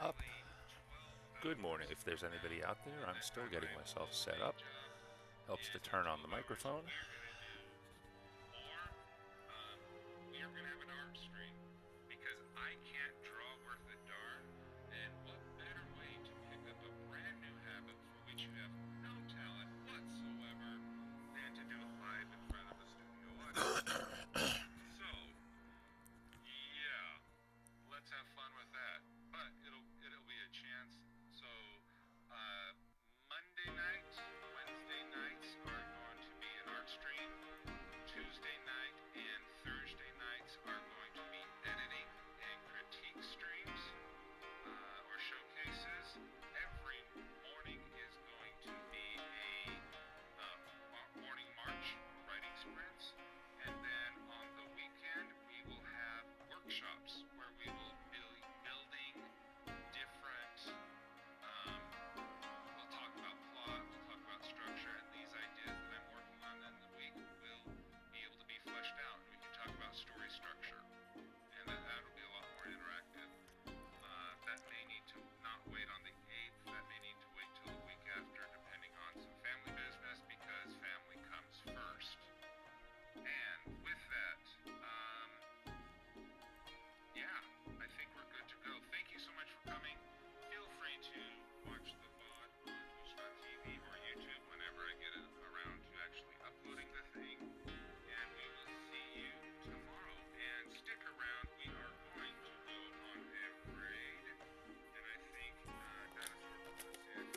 up. Good morning if there's anybody out there. I'm still getting myself set up. Helps to turn on the microphone. We are going to have an art stream because I can't draw worth a darn. And what better way to pick up a brand new habit for which you have no talent whatsoever than to do it live in front of a studio audience? So, yeah, let's have fun with that. But it'll be a chance. So, uh, Monday night, Wednesday nights are going to be an art stream. Tuesday night and Thursday nights are going to be editing and critique streams or showcases. Every morning is going to be a morning march, writing sprints, and then on the weekend we will have workshops where we will be building different. We'll talk about plot, we'll talk about structure, and these ideas that I'm working on in the week will be able to be fleshed out. We can talk about story structure, and that'll be a lot more interactive. That may need to not wait on the 8th, that may need to wait till the week after, depending on some family business, because family comes first. And with that, yeah, I think we're good to go. Thank you so much for coming. Feel free to watch the VOD on Twitch.tv or YouTube whenever I get around to actually uploading the thing. And we will see you tomorrow. And stick around, we are going to go on a raid. And I think DinosaurBob is...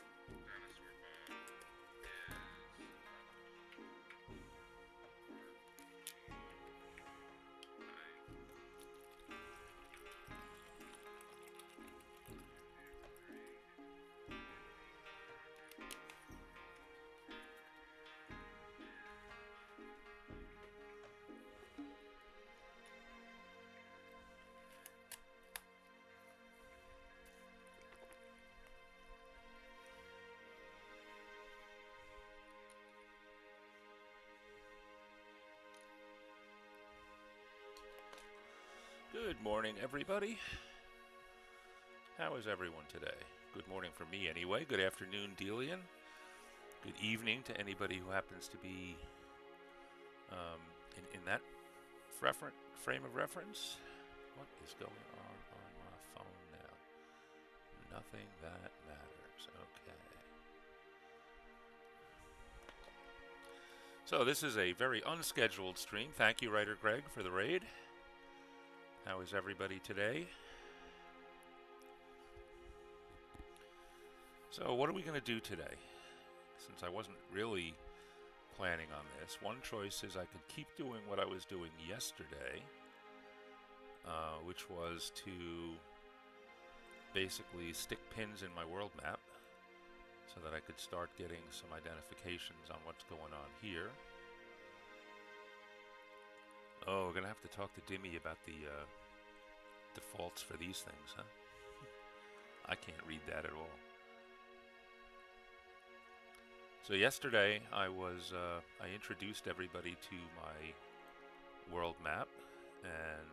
Good morning, everybody. How is everyone today? Good morning for me, anyway. Good afternoon, Delian. Good evening to anybody who happens to be in that frame of reference. What is going on my phone now? Nothing that matters. Okay. So this is a very unscheduled stream. Thank you, Writer Greg, for the raid. How is everybody today? So what are we going to do today? Since I wasn't really planning on this, one choice is I could keep doing what I was doing yesterday, which was to basically stick pins in my world map so that I could start getting some identifications on what's going on here. Oh, we're going to have to talk to Dimmy about the defaults for these things, huh? I can't read that at all. So yesterday I introduced everybody to my world map and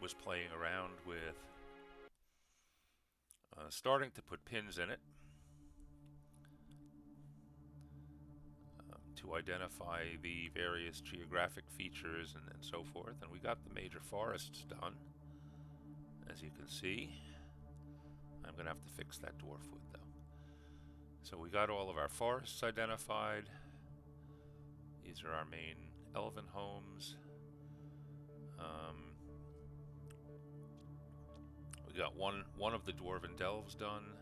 was playing around with starting to put pins in it to identify the various geographic features and so forth. And we got the major forests done, as you can see. I'm going to have to fix that dwarf wood, though. So we got all of our forests identified. These are our main elven homes. We got one of the Dwarven Delves done.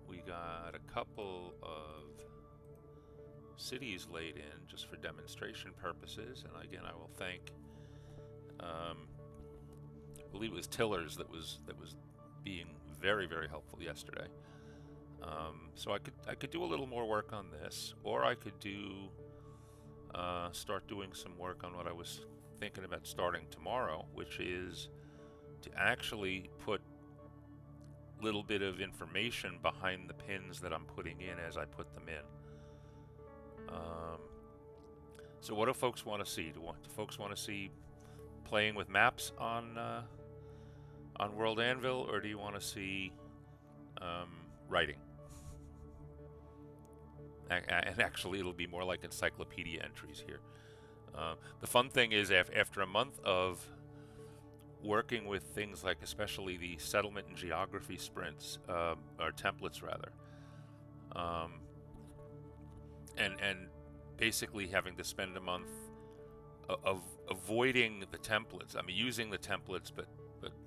We got a couple of cities laid in just for demonstration purposes, and again I will thank I believe it was Tillers that was being very, very helpful yesterday. So I could do a little more work on this, or I could start doing some work on what I was thinking about starting tomorrow, which is to actually put a little bit of information behind the pins that I'm putting in as I put them in. So what do folks want to see? Do folks want to see playing with maps on on World Anvil, or do you want to see writing? And actually, it'll be more like encyclopedia entries here. The fun thing is, after a month of working with things like especially the settlement and geography sprints, or templates rather, and basically having to spend a month of avoiding the templates. I mean, using the templates, but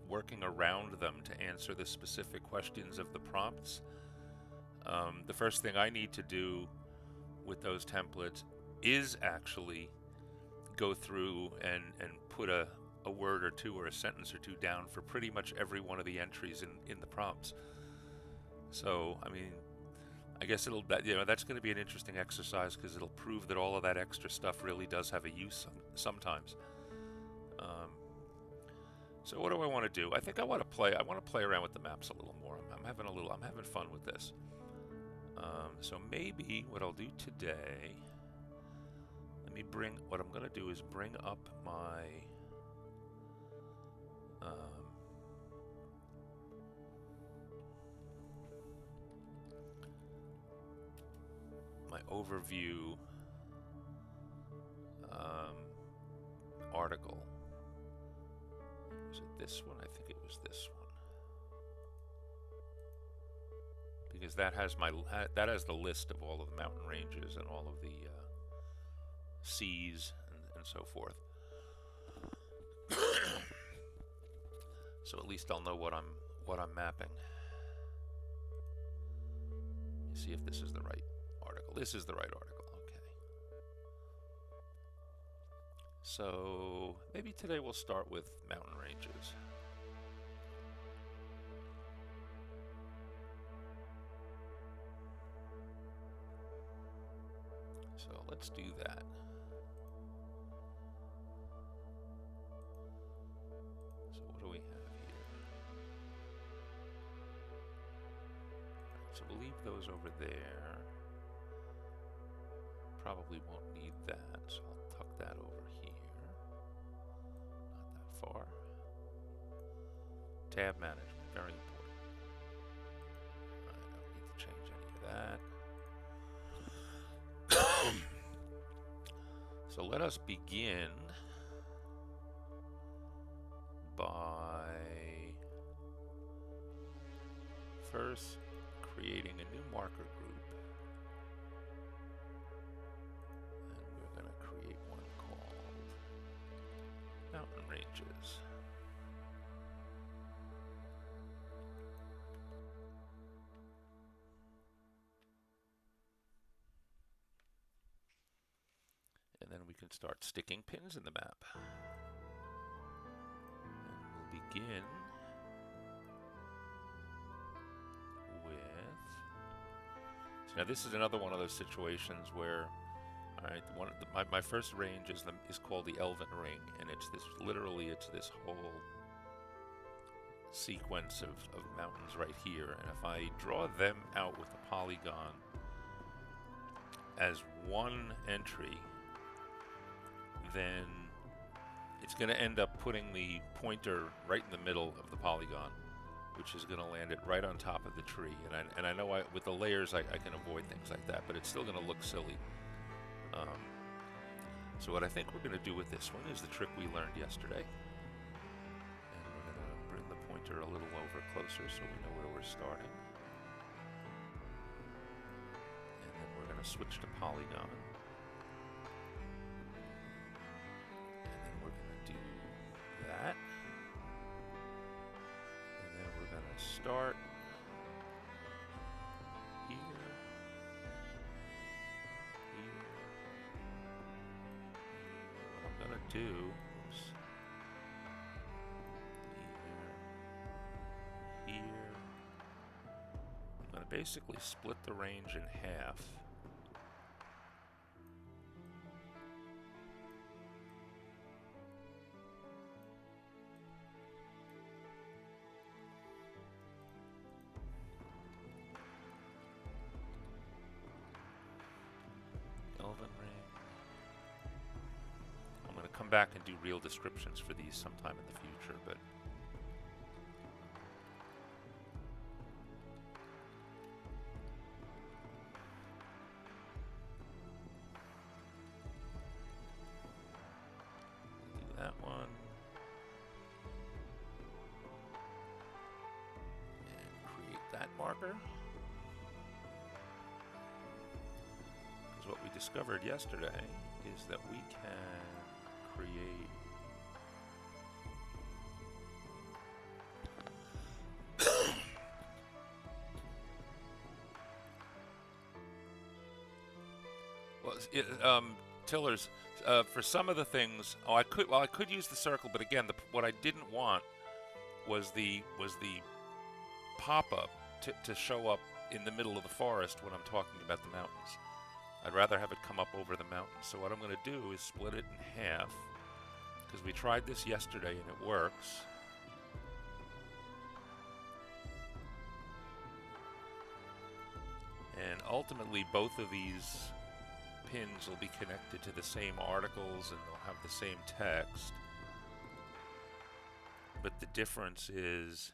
working around them to answer the specific questions of the prompts. The first thing I need to do with those templates is actually go through and put a word or two or a sentence or two down for pretty much every one of the entries in the prompts. So, I mean, I guess that's going to be an interesting exercise, because it'll prove that all of that extra stuff really does have a use sometimes. So what do I want to do? I think I want to play around with the maps a little more. I'm having fun with this. So maybe what I'll do today, what I'm going to do is bring up my overview article. Was it this one? I think it was this one. Because that has the list of all of the mountain ranges and all of the seas and so forth. So at least I'll know what I'm mapping. Let me see if this is the right article. This is the right article. Okay. So maybe today we'll start with mountain ranges. So let's do that. So what do we have here? So we'll leave those over there. Probably won't need that, so I'll tuck that over here. Not that far. Tab management, very important. I don't need to change any of that. So let us begin by first creating a new marker group. And we're going to create one called Mountain Ranges. And then we can start sticking pins in the map. And we'll begin with... So now this is another one of those situations where, my first range is called the Elven Ring, and it's this whole sequence of mountains right here. And if I draw them out with a polygon as one entry, then it's going to end up putting the pointer right in the middle of the polygon, which is going to land it right on top of the tree. And I know with the layers I can avoid things like that, but it's still going to look silly. So what I think we're going to do with this one is the trick we learned yesterday. And we're going to bring the pointer a little over closer so we know where we're starting. And then we're going to switch to polygon. That. And then we're going to start here, here. What I'm going to do, here. I'm going to basically split the range in half. Back and do real descriptions for these sometime in the future, but marker. Because what we discovered yesterday is that we can create Tillers, for some of the things, I could use the circle, but again, what I didn't want was the pop-up to show up in the middle of the forest when I'm talking about the mountains. I'd rather have it come up over the mountains. So what I'm going to do is split it in half, because we tried this yesterday and it works. And ultimately, both of these pins will be connected to the same articles and they'll have the same text. But the difference is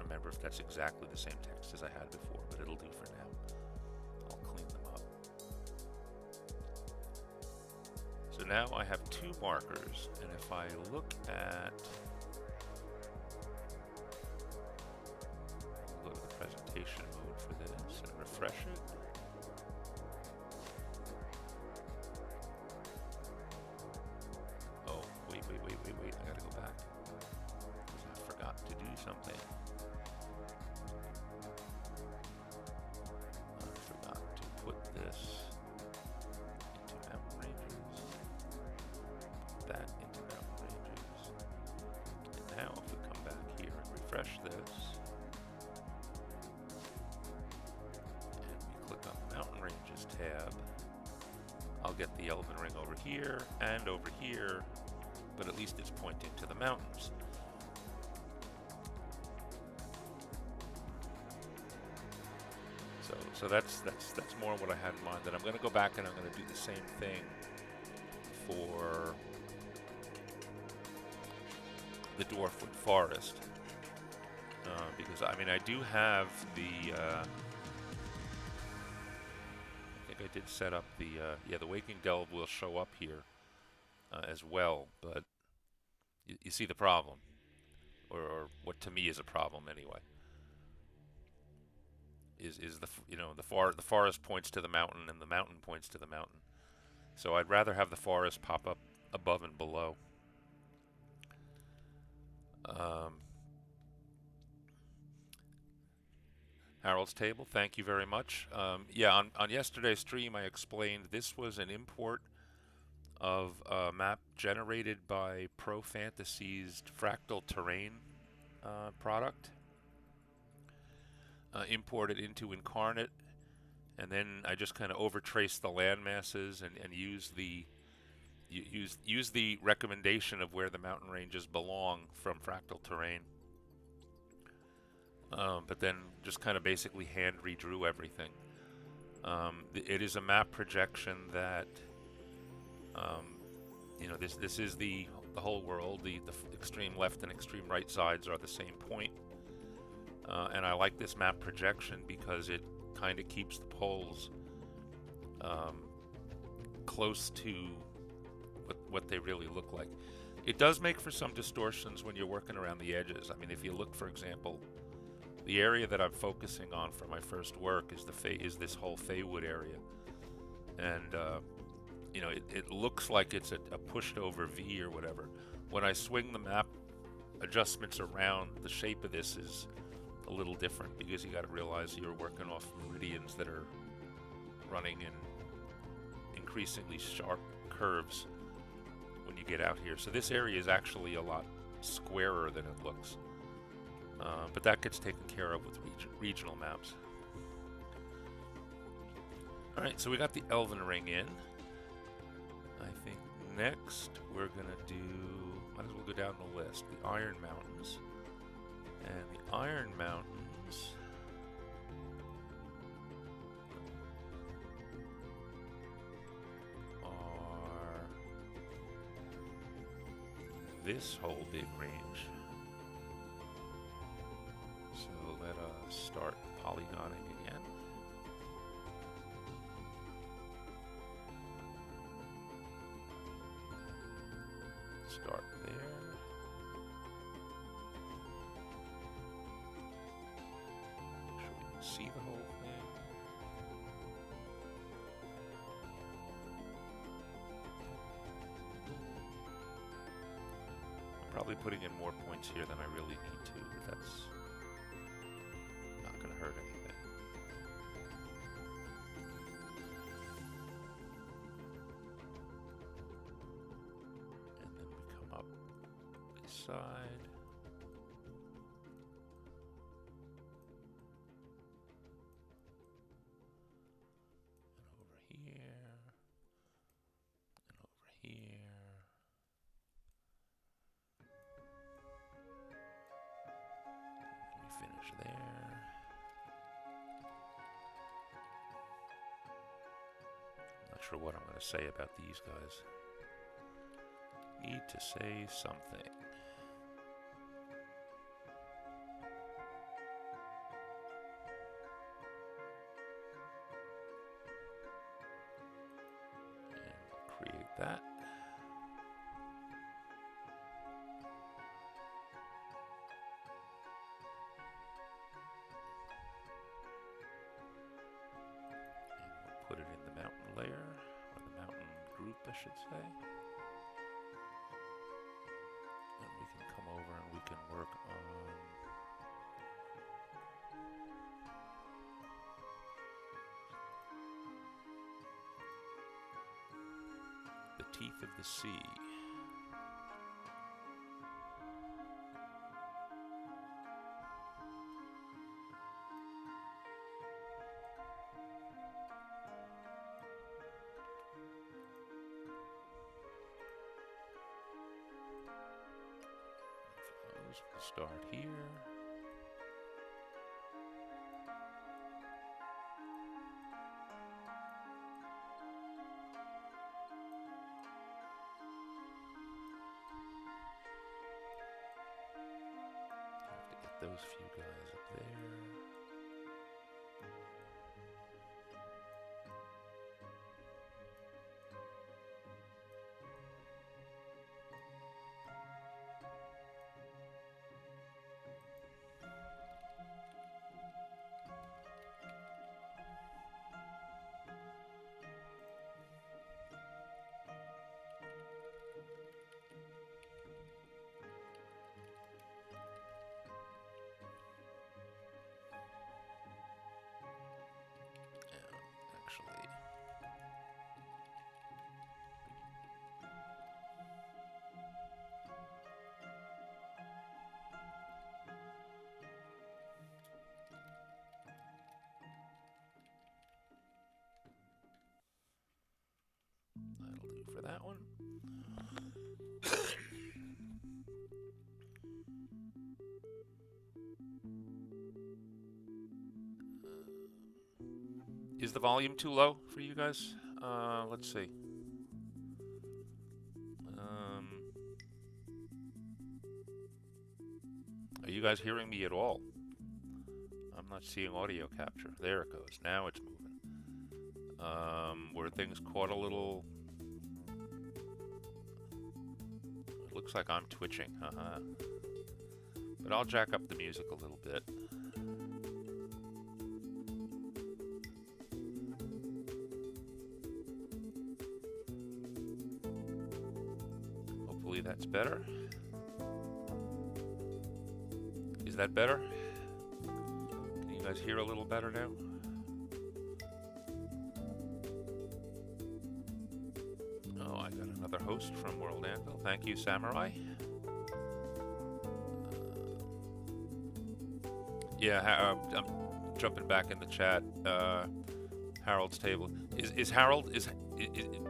remember if that's exactly the same text as I had before, but it'll do for now. I'll clean them up. So now I have two markers, and if I look at, I'll go to the presentation mode for this and refresh it. Oh, wait, I gotta go back. I forgot to do something. This into mountain ranges, put that into mountain ranges, and now if we come back here and refresh this, and we click on the mountain ranges tab, I'll get the Elven Ring over here and over here, but at least it's pointing to the mountains. So that's more what I had in mind. That I'm going to go back and I'm going to do the same thing for the Dwarfwood Forest, because I mean I do have the. I think I did set up the Waking Delve will show up here as well, but you see the problem, or what to me is a problem anyway. Is the forest points to the mountain and the mountain points to the mountain. So I'd rather have the forest pop up above and below. Harold's Table, thank you very much. Yeah, on yesterday's stream I explained this was an import of a map generated by Pro Fantasy's Fractal Terrain product. Imported into Incarnate, and then I just kind of overtraced the land masses and used the recommendation of where the mountain ranges belong from Fractal Terrain. But then just kind of basically hand redrew everything. It is a map projection that this is the whole world. The extreme left and extreme right sides are the same point. And I like this map projection because it kind of keeps the poles close to what they really look like. It does make for some distortions when you're working around the edges. I mean, if you look, for example, the area that I'm focusing on for my first work is this whole Feywood area, and it looks like it's a pushed over V or whatever. When I swing the map adjustments around, the shape of this is a little different, because you got to realize you're working off meridians that are running in increasingly sharp curves when you get out here. So this area is actually a lot squarer than it looks, but that gets taken care of with regional maps. Alright, so we got the Elven Ring in. I think next we're gonna do, might as well go down the list, the Iron Mountains. And the Iron Mountains this whole big range. So let us start polygoning again. Start there. Make sure we can see the whole thing. I'm probably putting in more points here than I really need to, but that's not going to hurt anything. And then we come up this side. And over here. And over here. And we finish there. Not sure what I'm going to say about these guys. Need to say something. And we'll create that. And we'll put it in the mountain layer, or the mountain group, I should say. And we can come over and we can work on the teeth of the sea. We'll start here. Have to get those few guys up there. Actually, that'll do for that one. Is the volume too low for you guys? Let's see. Are you guys hearing me at all? I'm not seeing audio capture. There it goes. Now it's moving. Were things caught a little... It looks like I'm twitching. But I'll jack up the music a little bit. Hopefully that's better. Is that better? Can you guys hear a little better now? Oh, I got another host from World Anvil. Thank you, Samurai. Yeah, I'm jumping back in the chat. Harold's table. Is Harold is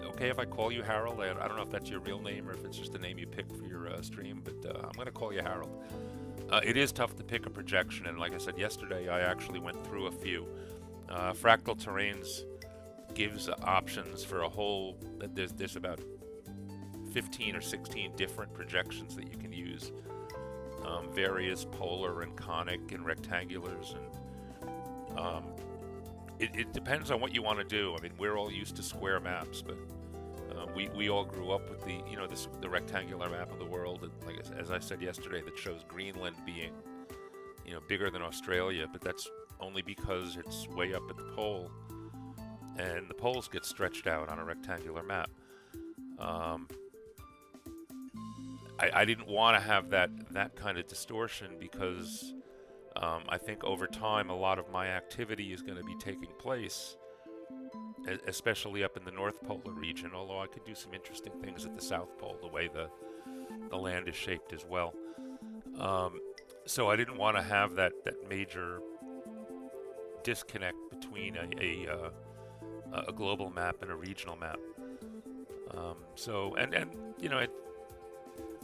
okay if I call you Harold? I don't know if that's your real name or if it's just a name you picked for your stream, but I'm gonna call you Harold. It is tough to pick a projection, and like I said yesterday, I actually went through a few. Fractal Terrains gives options for a whole. There's about 15 or 16 different projections that you can use, various polar and conic and rectangulars, and it depends on what you want to do. I mean, we're all used to square maps, but we all grew up with the rectangular map of the world, and like as I said yesterday, that shows Greenland being bigger than Australia, but that's only because it's way up at the pole, and the poles get stretched out on a rectangular map. I didn't want to have that kind of distortion because I think over time a lot of my activity is going to be taking place, especially up in the North Polar region, although I could do some interesting things at the South Pole, the way the land is shaped as well. So I didn't want to have that major disconnect between a global map and a regional map.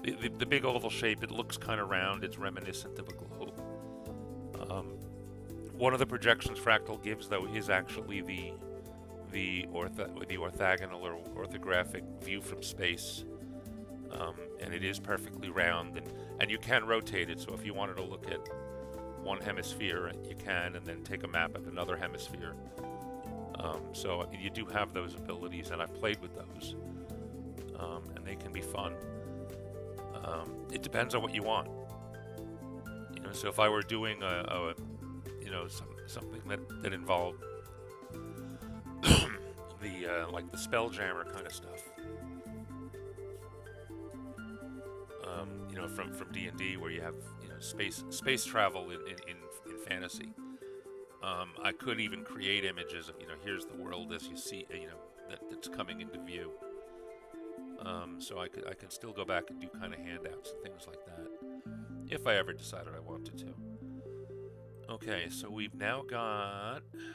The big oval shape, it looks kind of round. It's reminiscent of a globe. One of the projections Fractal gives, though, is actually the orthogonal or orthographic view from space, and it is perfectly round, and you can rotate it. So if you wanted to look at one hemisphere, you can, and then take a map of another hemisphere. So I mean, you do have those abilities, and I've played with those, and they can be fun. It depends on what you want. So if I were doing something that involved like the Spelljammer kind of stuff, from D&D, where you have space travel in fantasy. I could even create images of here's the world as you see that's coming into view. So I can still go back and do kind of handouts and things like that if I ever decided I wanted to. Okay, so we've now got the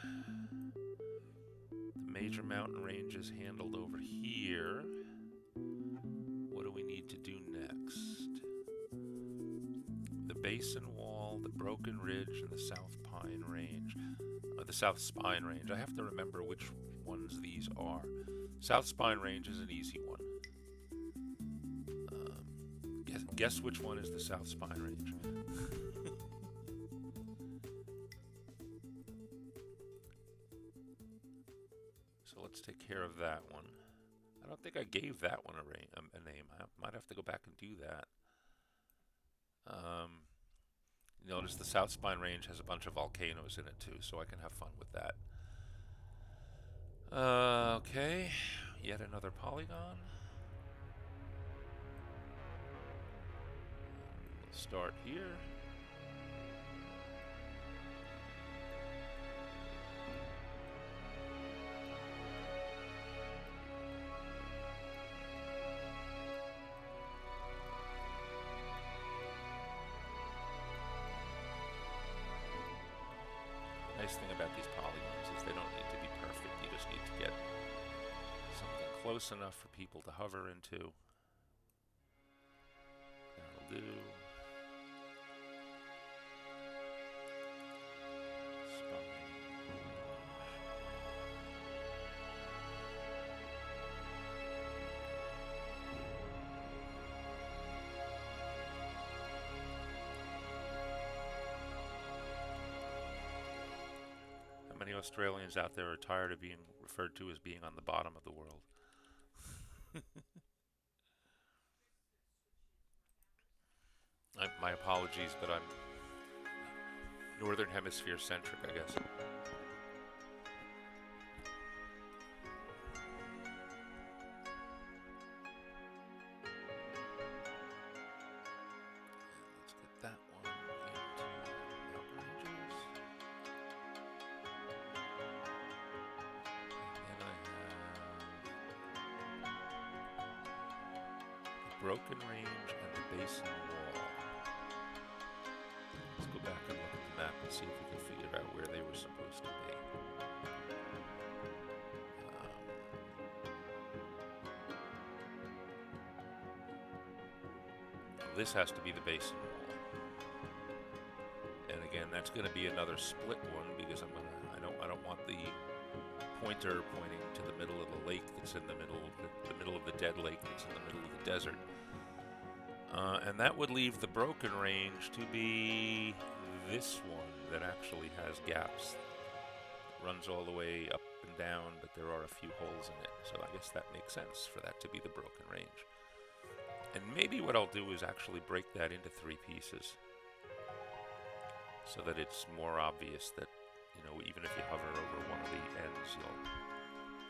major mountain ranges handled over here. What do we need to do next? The Basin Wall, the Broken Ridge, and the South Pine Range. The South Spine Range. I have to remember which ones these are. South Spine Range is an easy one. Guess which one is the South Spine Range. So let's take care of that one. I don't think I gave that one a name. I might have to go back and do that. Notice the South Spine Range has a bunch of volcanoes in it too, so I can have fun with that. Okay, yet another polygon. We'll start here. Nice thing about these polygons is they don't need to be perfect. You just need to get something close enough for people to hover into. That'll do. Many Australians out there are tired of being referred to as being on the bottom of the world. My apologies, but I'm Northern Hemisphere centric, I guess. Let's get that one into mountain ranges. And then I have the Broken Range and the Basin Wall. Let's go back and look at the map and see if we can figure out where they were supposed to be. This has to be the Basin Wall. And again, that's going to be another split one because I don't want the pointer pointing to the middle of the lake that's in the middle of the dead lake that's in the middle of the desert. And that would leave the broken range to be this one that actually has gaps. It runs all the way up and down, but there are a few holes in it. So I guess that makes sense for that to be the broken range. And maybe what I'll do is actually break that into 3 pieces, so that it's more obvious that, you know, even if you hover over one of the ends,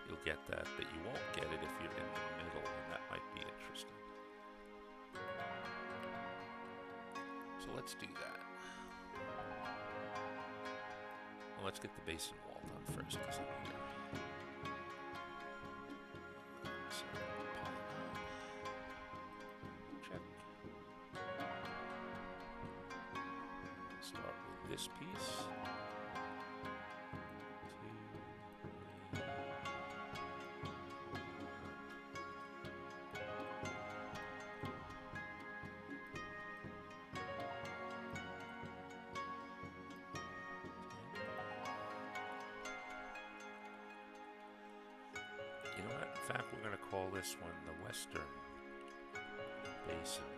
you'll get that, but you won't get it if you're in the middle, and that might be interesting. So let's do that. Well, let's get the basin wall done first, because I'm here. So, polygon. Check. Start with this piece. 2, 3. You know what? In fact, we're going to call this one the Western Basin Wall.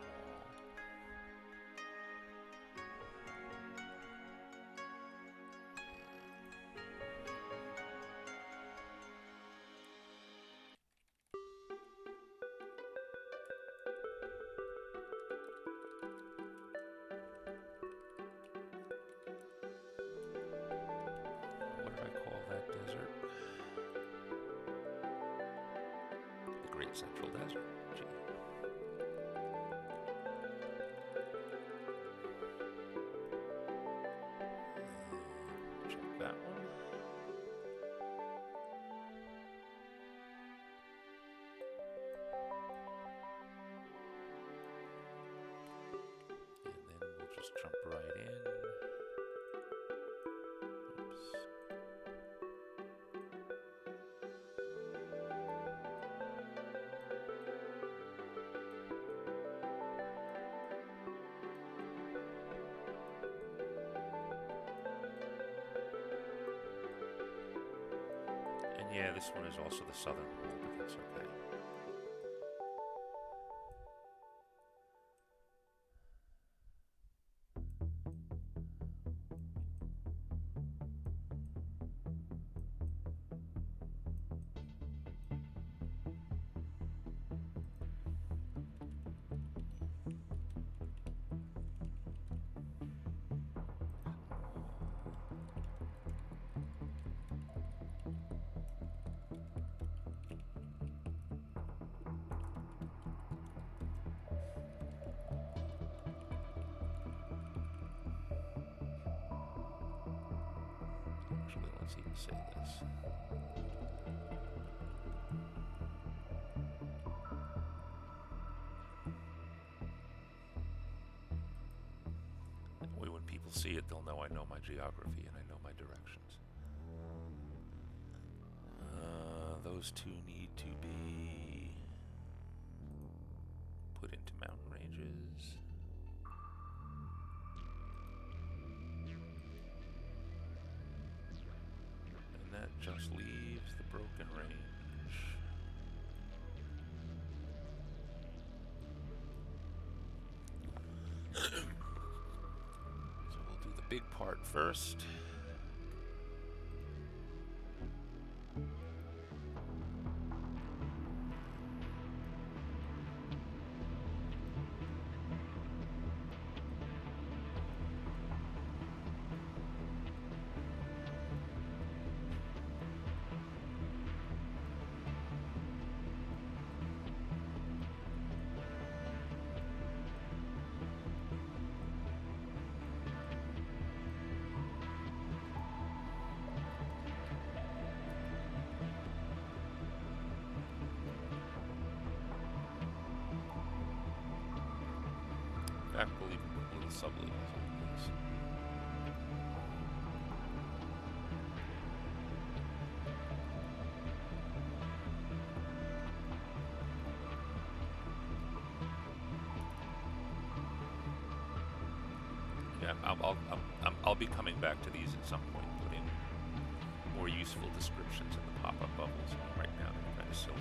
What did I call that desert? The Great Central Desert. Gee. Check that one. And then we'll just jump right in. Oops. And yeah, this one is also the southern wall, but that's okay. Actually, let's even say this. That way when people see it, they'll know I know my geography and I know my directions. Those two need to be put into mountain ranges. And that just leaves the broken range. So we'll do the big part first. In fact, we'll even put little subliminals on these. Yeah, I'll be coming back to these at some point, putting more useful descriptions in the pop-up bubbles. Right now they're kind of silly.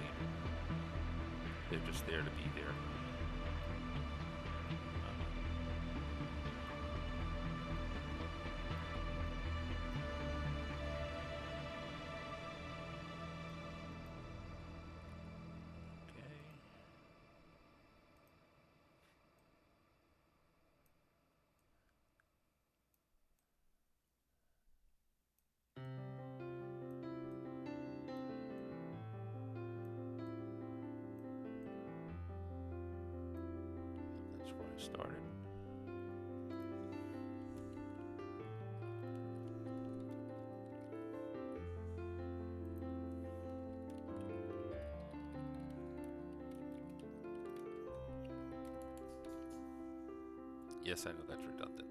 They're just there to be there. Started. Yes, I know that's redundant.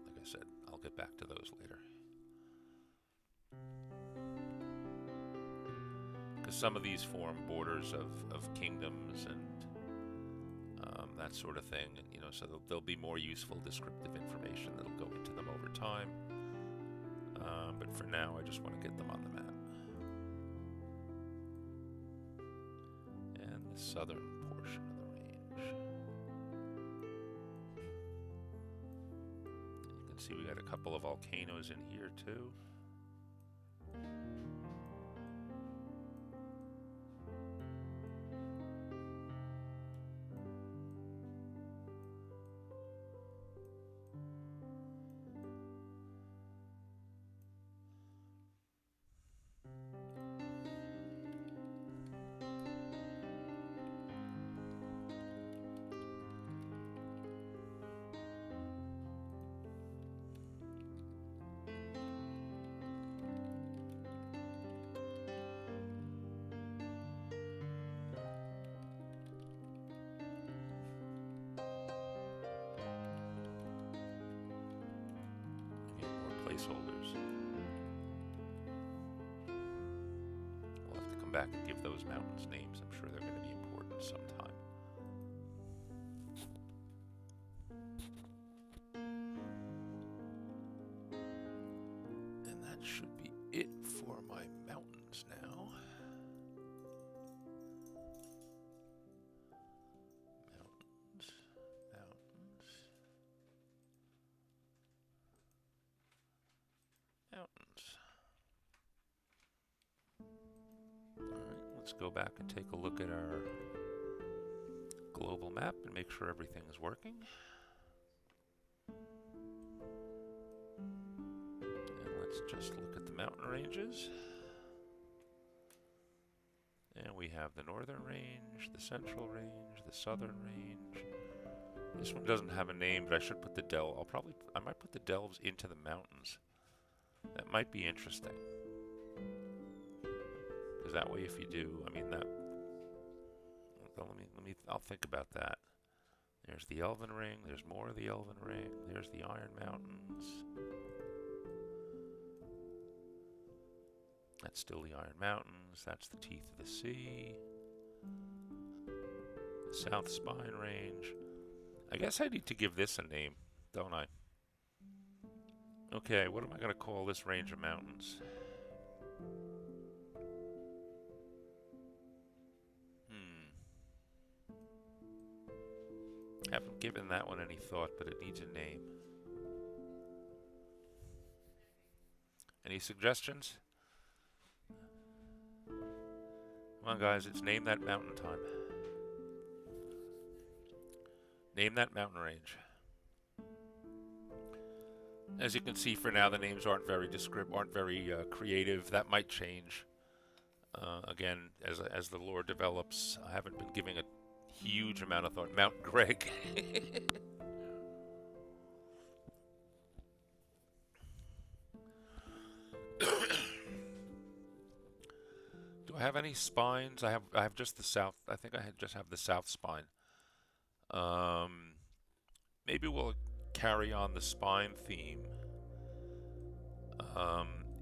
Like I said, I'll get back to those later. Because some of these form borders of kingdoms and that sort of thing, and so there'll be more useful descriptive information that'll go into them over time. But for now, I just want to get them on the map. And the southern portion of the range. You can see we got a couple of volcanoes in here too. Placeholders. We'll have to come back and give those mountains names. I'm sure they're going to be important sometime. And that should be it for my mountains now. Let's go back and take a look at our global map and make sure everything is working. And let's just look at the mountain ranges. And we have the northern range, the central range, the southern range. This one doesn't have a name, but I should put the delve. I might put the delves into the mountains. That might be interesting. Because that way, if you do, I'll think about that. There's the Elven Ring. There's more of the Elven Ring. There's the Iron Mountains. That's still the Iron Mountains. That's the Teeth of the Sea. The South Spine Range. I guess I need to give this a name, don't I? Okay, what am I going to call this range of mountains? Haven't given that one any thought, but it needs a name. Any suggestions? Come on, guys, it's name that mountain time. Name that mountain range. As you can see, for now, the names aren't very creative. That might change. Again, as the lore develops, I haven't been giving a huge amount of thought. Mount Greg. Do I have any spines? I have just the south. I think I just have the south spine. Maybe we'll carry on the spine theme.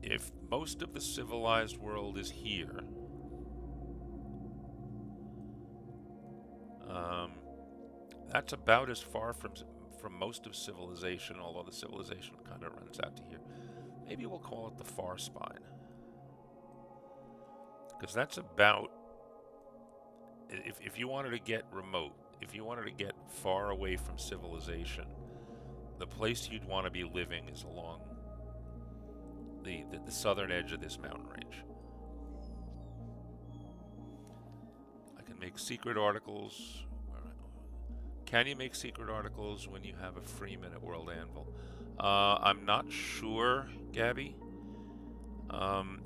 If most of the civilized world is here, that's about as far from most of civilization, although the civilization kind of runs out to here. Maybe we'll call it the far spine. Because that's about, if you wanted to get remote, if you wanted to get far away from civilization, the place you'd want to be living is along the southern edge of this mountain range. I can make secret articles. Can you make secret articles when you have a Freeman at World Anvil? I'm not sure, Gabby.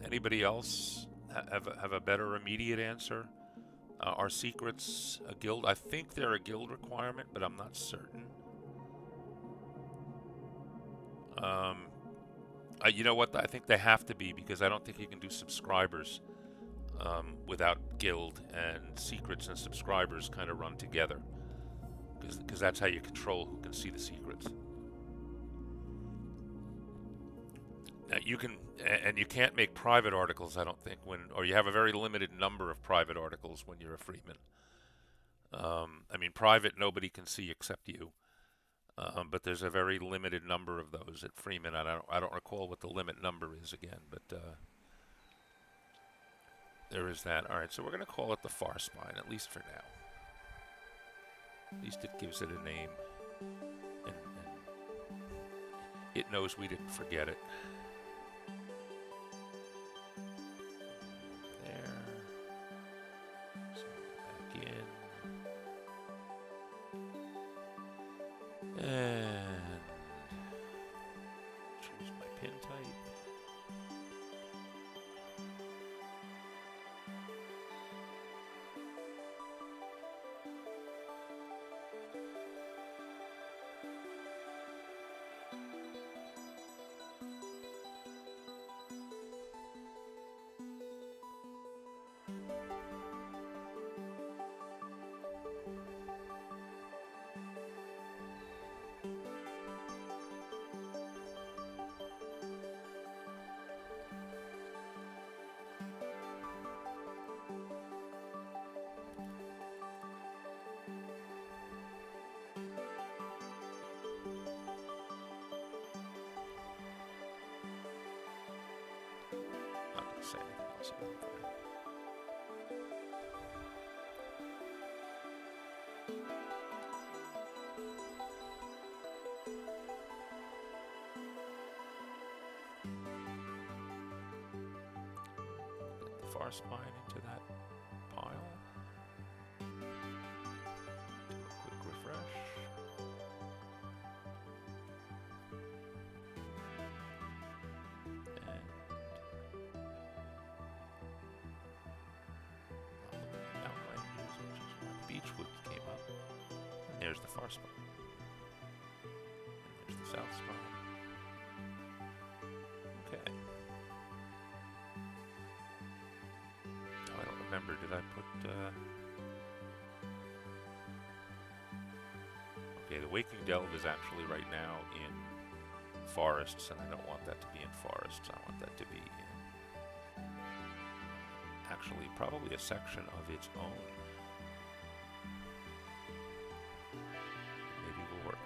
Anybody else have a better immediate answer? Are secrets a guild? I think they're a guild requirement, but I'm not certain. You know what? I think they have to be, because I don't think you can do subscribers without guild, and secrets and subscribers kind of run together, because that's how you control who can see the secrets. Now you can, and you can't make private articles, I don't think, or you have a very limited number of private articles when you're a Freeman. I mean, private nobody can see except you, but there's a very limited number of those at Freeman. I don't recall what the limit number is again, but there is that. All right, so we're going to call it the Far Spine, at least for now. At least it gives it a name, and it knows we didn't forget it. And choose my pin type. Say anything else about that. Get the Far Spine into that pile. Do a quick refresh. There's the Far Spine. And there's the South Spine. Okay. Now I don't remember, did I put... Okay, the Waking Delve is actually right now in forests, and I don't want that to be in forests. I want that to be in... actually, probably a section of its own.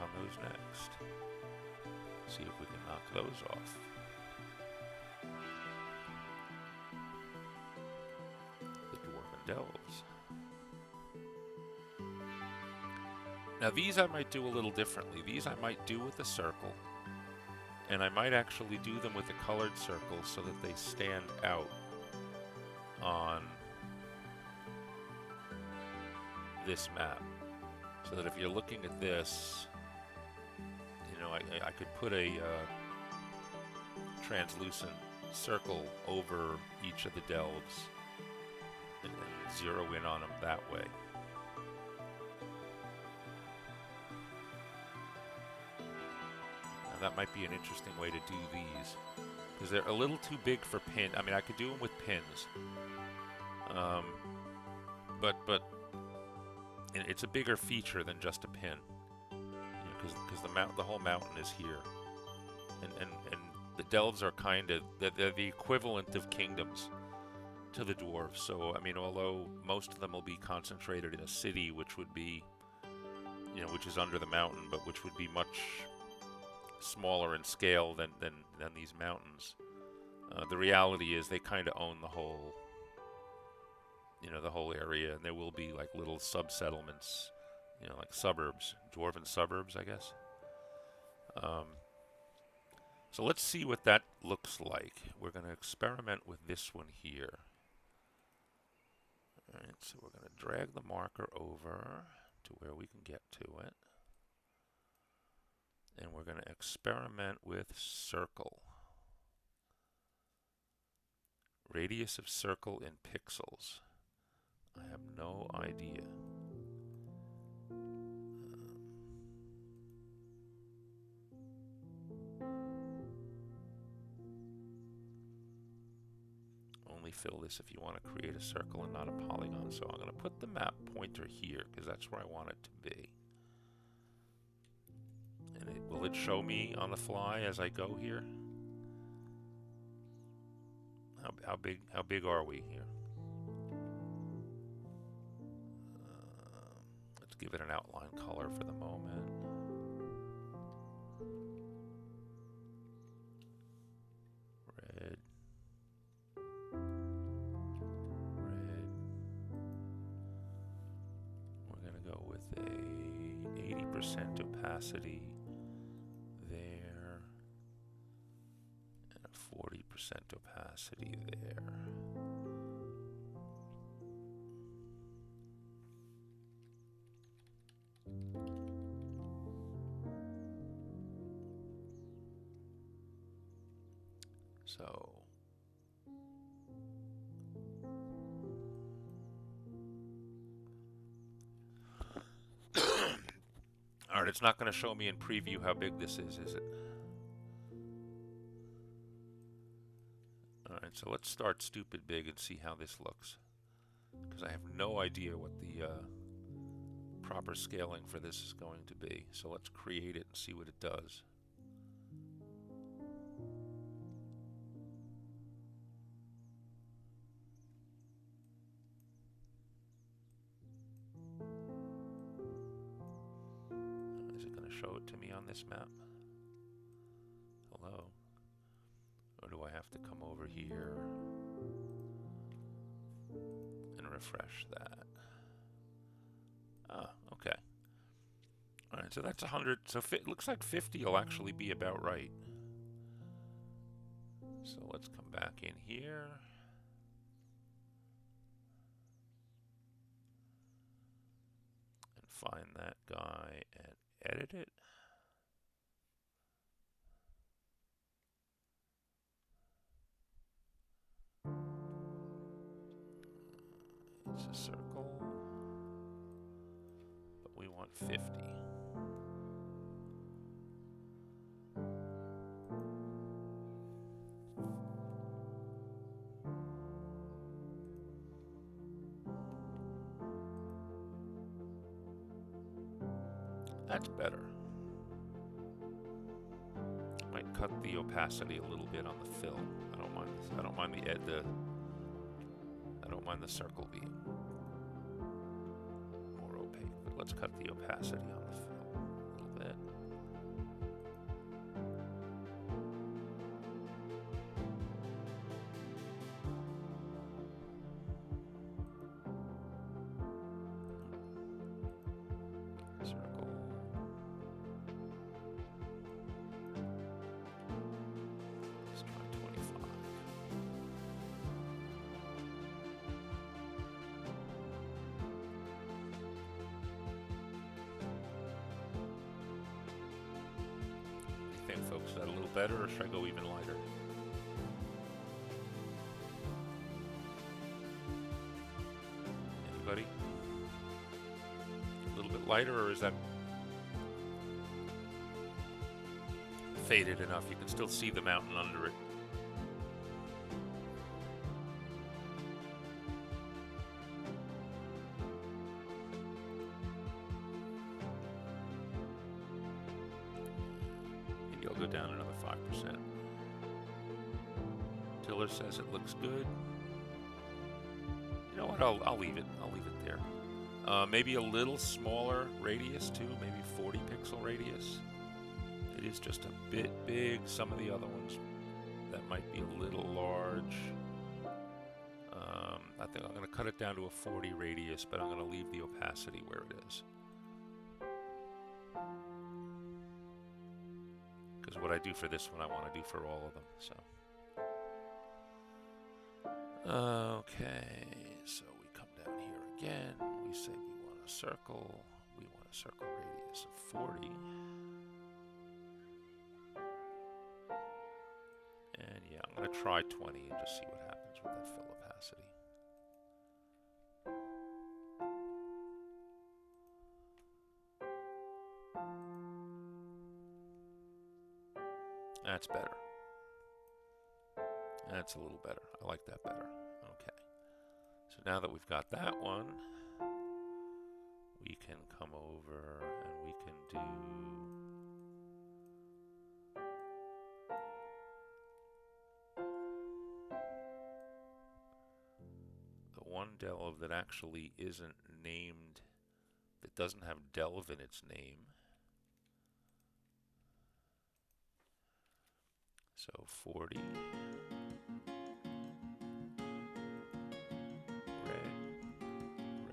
On those next. See if we can knock those off. The Dwarven Delves. Now these I might do a little differently. These I might do with a circle, and I might actually do them with a colored circle so that they stand out on this map. So that if you're looking at this, I could put a translucent circle over each of the delves and then zero in on them that way. Now that might be an interesting way to do these, because they're a little too big for pin. I mean, I could do them with pins, but it's a bigger feature than just a pin. Because the whole mountain is here, and the delves are kind of they're the equivalent of kingdoms to the dwarves. So I mean, although most of them will be concentrated in a city, which would be, which is under the mountain, but which would be much smaller in scale than these mountains. The reality is they kind of own the whole you know, the whole area, and there will be like little sub-settlements, you know, like suburbs, dwarven suburbs, I guess. So let's see what that looks like. We're going to experiment with this one here. Alright, so we're going to drag the marker over to where we can get to it. And we're going to experiment with circle. Radius of circle in pixels. I have no idea. Only fill this if you want to create a circle and not a polygon. So I'm going to put the map pointer here because that's where I want it to be. And will it show me on the fly as I go here? How big are we here? Let's give it an outline color for the moment. Red. Red. We're going to go with a 80% opacity there and a 40% opacity there. So alright, it's not going to show me in preview how big this is it? Alright, so let's start stupid big and see how this looks. Because I have no idea what the proper scaling for this is going to be. So let's create it and see what it does. Is it going to show it to me on this map? Hello? Or do I have to come over here and refresh that? Ah, okay. Alright, so that's 100. So it looks like 50 will actually be about right. So let's come back in here. And find that guy and edit it. It's a circle, but we want 50. That's better. Might cut the opacity a little bit on the fill. I don't mind. I don't mind I don't mind the circle being more opaque. But let's cut the opacity on the fill a little bit. Circle. Let's try 25. What do you think, folks? Is that a little better, or should I go even lighter? Anybody? A little bit lighter, or is that faded enough? You can still see the mountain under it. Maybe I'll go down another 5%. Tiller says it looks good. You know what? I'll leave it. I'll leave it there. Maybe a little smaller radius too. Maybe 40 pixel radius. It is just a bit big. Some of the other ones that might be a little large. I think I'm going to cut it down to a 40 radius, but I'm going to leave the opacity where it is. Because what I do for this one, I want to do for all of them, so. Okay, so we come down here again. We say we want a circle. We want a circle radius of 40. And yeah, I'm going to try 20 and just see what happens with that fill opacity. That's better. That's a little better. I like that better. Okay. So now that we've got that one, we can come over and we can do the one delve that actually isn't named, that doesn't have delve in its name. So 40.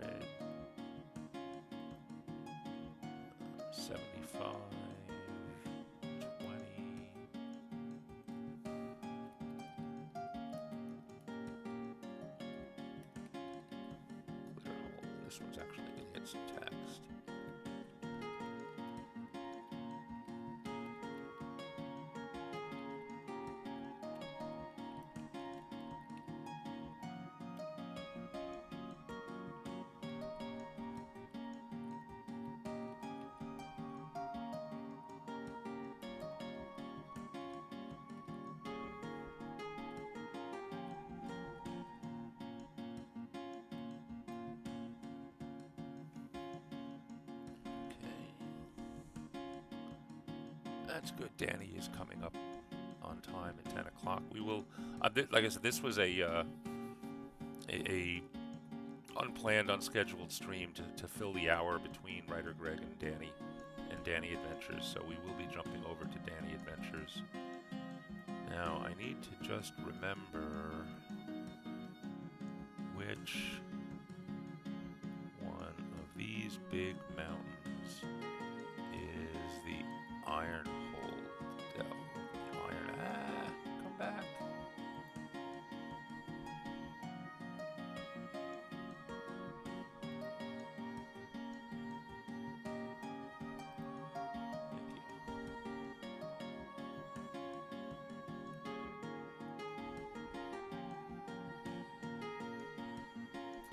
Red. 75. 20. This one's actually going to get some text. That's good. Danny is coming up on time at 10 o'clock. We will, like I said, this was a unplanned, unscheduled stream to fill the hour between Writer Greg and Danny Adventures. So we will be jumping over to Danny Adventures. Now I need to just remember which one of these big mountains is the Iron Hole Delve. Come back.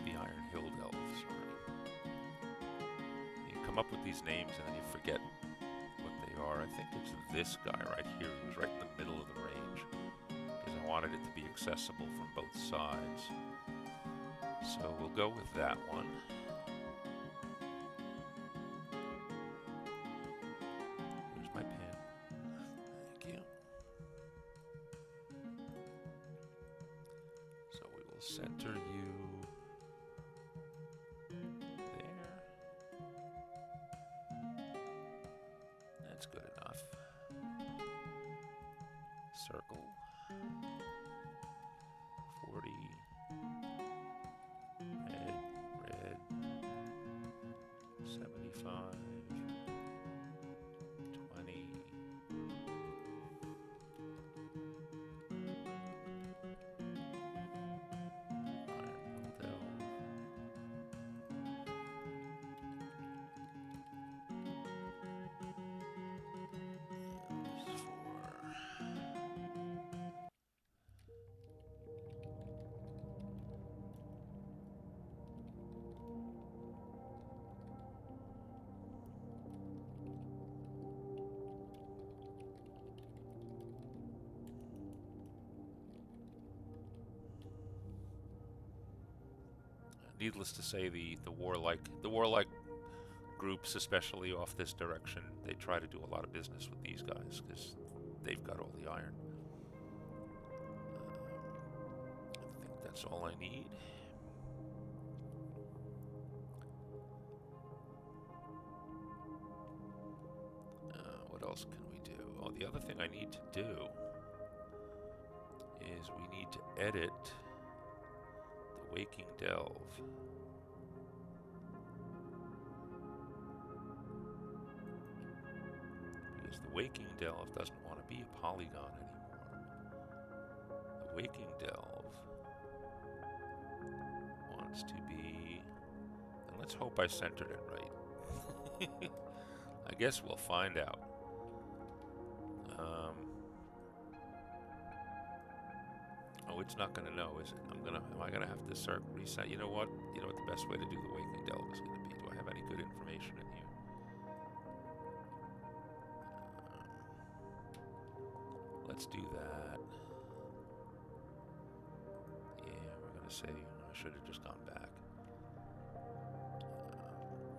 The Iron Hill Delve, sorry. You come up with these names and then you forget what they are. I think it's this guy right here who was right in the middle of the range, because I wanted it to be accessible from both sides. So we'll go with that one. Here's my pin. Thank you. So we will center you there. That's good enough. Circle. 40. Red. 75. 20. Iron Delve. Needless to say, the warlike groups, especially off this direction, they try to do a lot of business with these guys because they've got all the iron. I think that's all I need. What else can we do? Oh, the other thing I need to do is we need to edit Waking Delve. Because the Waking Delve doesn't want to be a polygon anymore. The Waking Delve wants to be... And let's hope I centered it right. I guess we'll find out. Oh, it's not going to know, is it? Am I gonna have to reset? You know what? You know what the best way to do the Waking Delve is going to be? Do I have any good information in here? Let's do that. Yeah, we're going to say I should have just gone back.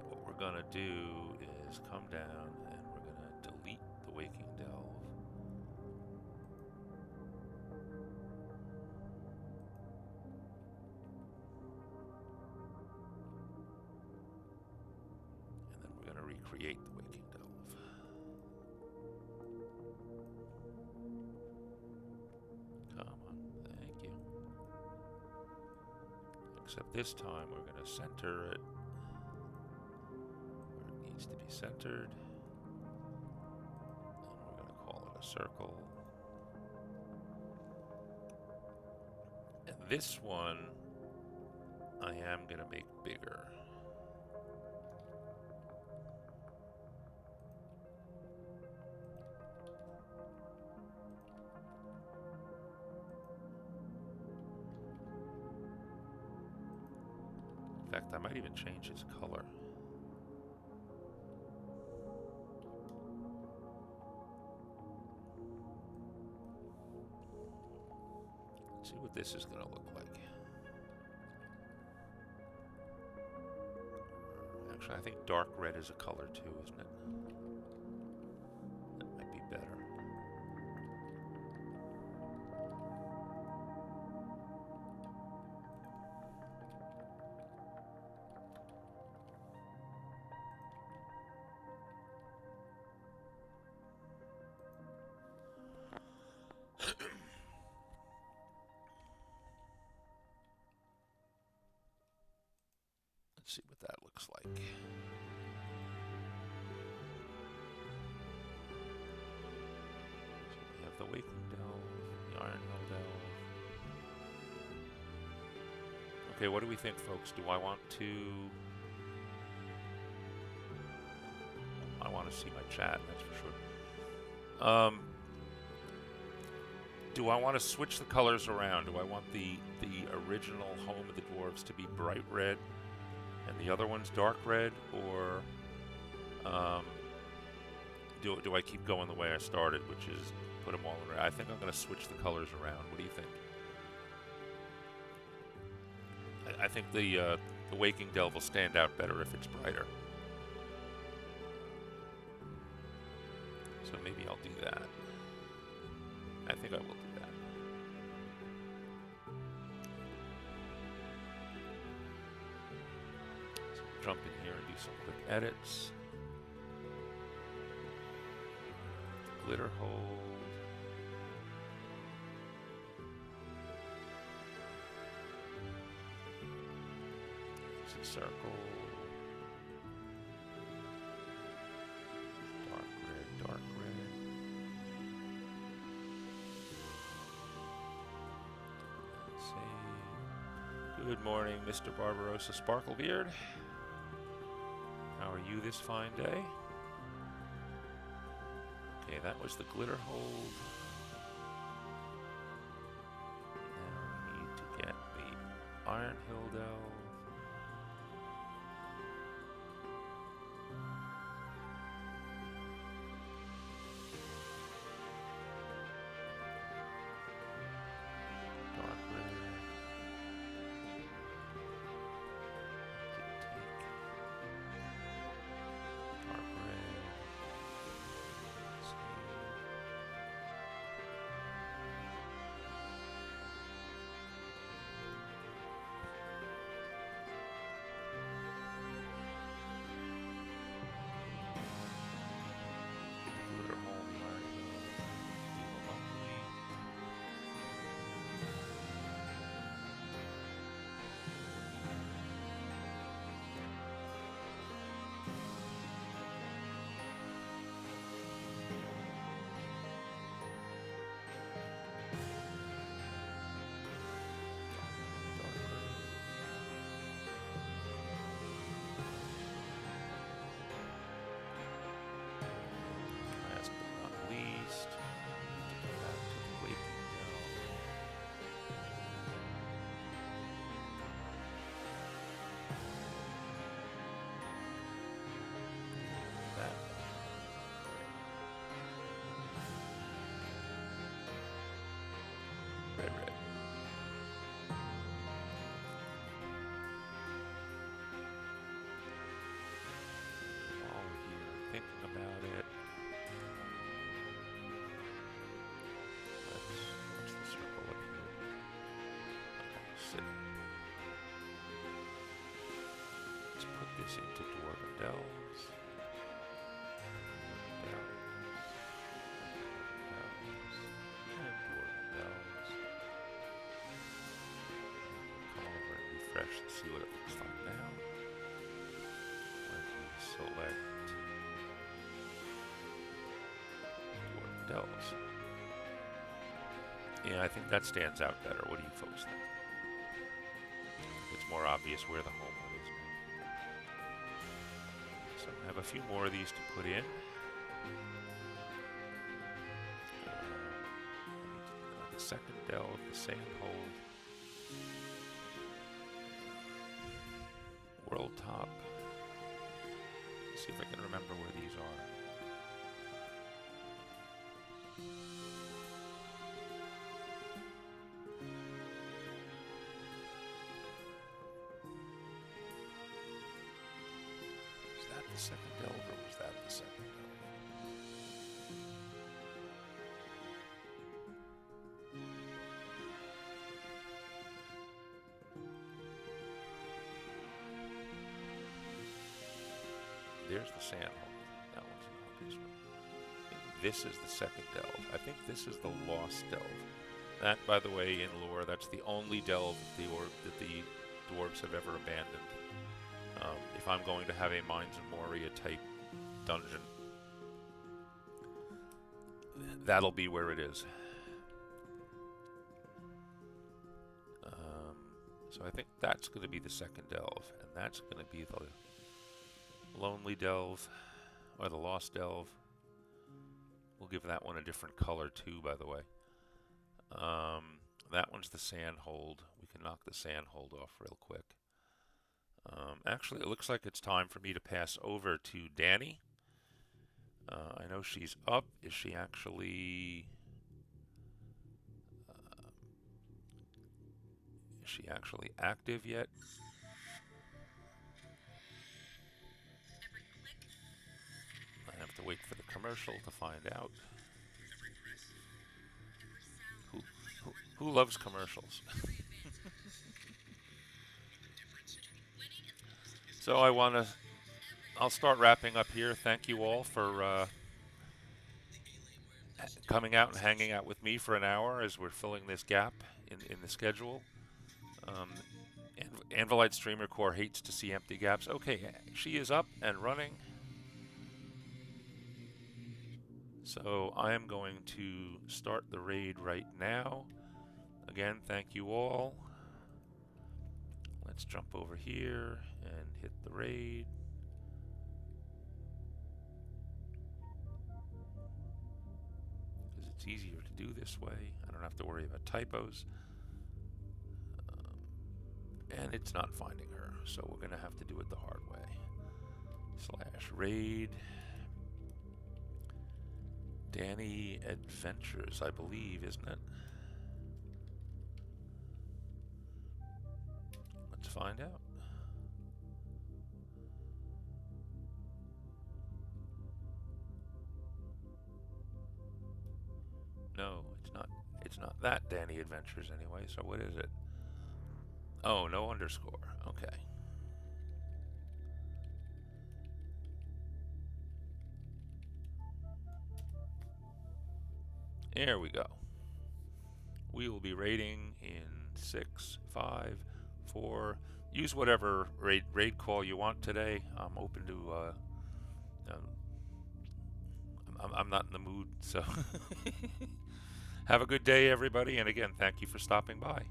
What we're going to do is come down and we're going to delete the Waking Delve. And then we're going to recreate the Waking Delve. Come on, thank you. Except this time we're going to center it where it needs to be centered. And we're going to call it a circle. And this one I am going to make bigger. In fact, I might even change its color. Let's see what this is going to look like. Actually, I think dark red is a color too, isn't it? That might be better. Let's see what that looks like. So we have the Waking Delve, the Iron Hill Delve. Okay, what do we think, folks? Do I want to see my chat, that's for sure. Do I want to switch the colors around? Do I want the original Home of the Dwarves to be bright red and the other one's dark red, or do I keep going the way I started, which is put them all in red? I think I'm going to switch the colors around. What do you think? I think the Waking Delve will stand out better if it's brighter. So maybe I'll do that. I think I will do that. So jump in here and do some quick edits. Glitter hold. It's a circle. Dark red, dark red. Save. Good morning, Mr. Barbarossa Sparklebeard. How are you this fine day? Okay, that was the glitter hold. Now we need to get the Iron Hill Delve. Dark red. Dark red. city. Let's put this into Dwarven Delves. Come over and refresh and see what it looks like now. When we select Dwarven Delves. Yeah, I think that stands out better. What do you folks think? It's more obvious where the homewood is now. So I have a few more of these to put in. The second delve, the sand hold, world top. Let's see if I can remember where these are. Was that the second delve or was that the second delve? There's the sand hole. That one's an obvious one. This is the second delve. I think this is the lost delve. That, by the way, in lore, that's the only delve that the dwarves have ever abandoned. If I'm going to have a Mines of Moria type dungeon, that'll be where it is. So I think that's going to be the second delve, and that's going to be the Lonely Delve, or the Lost Delve. We'll give that one a different color too, by the way. That one's the sand hold. We can knock the sand hold off real quick. Actually, it looks like it's time for me to pass over to Danny. I know she's up. Is she actually... is she actually active yet? I have to wait for the commercial to find out. Who loves commercials? So I'll start wrapping up here. Thank you all for coming out and hanging out with me for an hour as we're filling this gap in the schedule. Anvilite Streamer Core hates to see empty gaps. Okay, she is up and running. So I am going to start the raid right now. Again, thank you all. Let's jump over here and hit the raid. Because it's easier to do this way. I don't have to worry about typos. And it's not finding her, so we're going to have to do it the hard way. /raid. Danny Adventures, I believe, isn't it? Let's find out. No, it's not. It's not that Danny Adventures anyway. So what is it? Oh, no underscore. Okay. There we go. We will be raiding in 6, 5, 4. Use whatever raid call you want today. I'm open to. I'm not in the mood, so. Have a good day, everybody, and again, thank you for stopping by.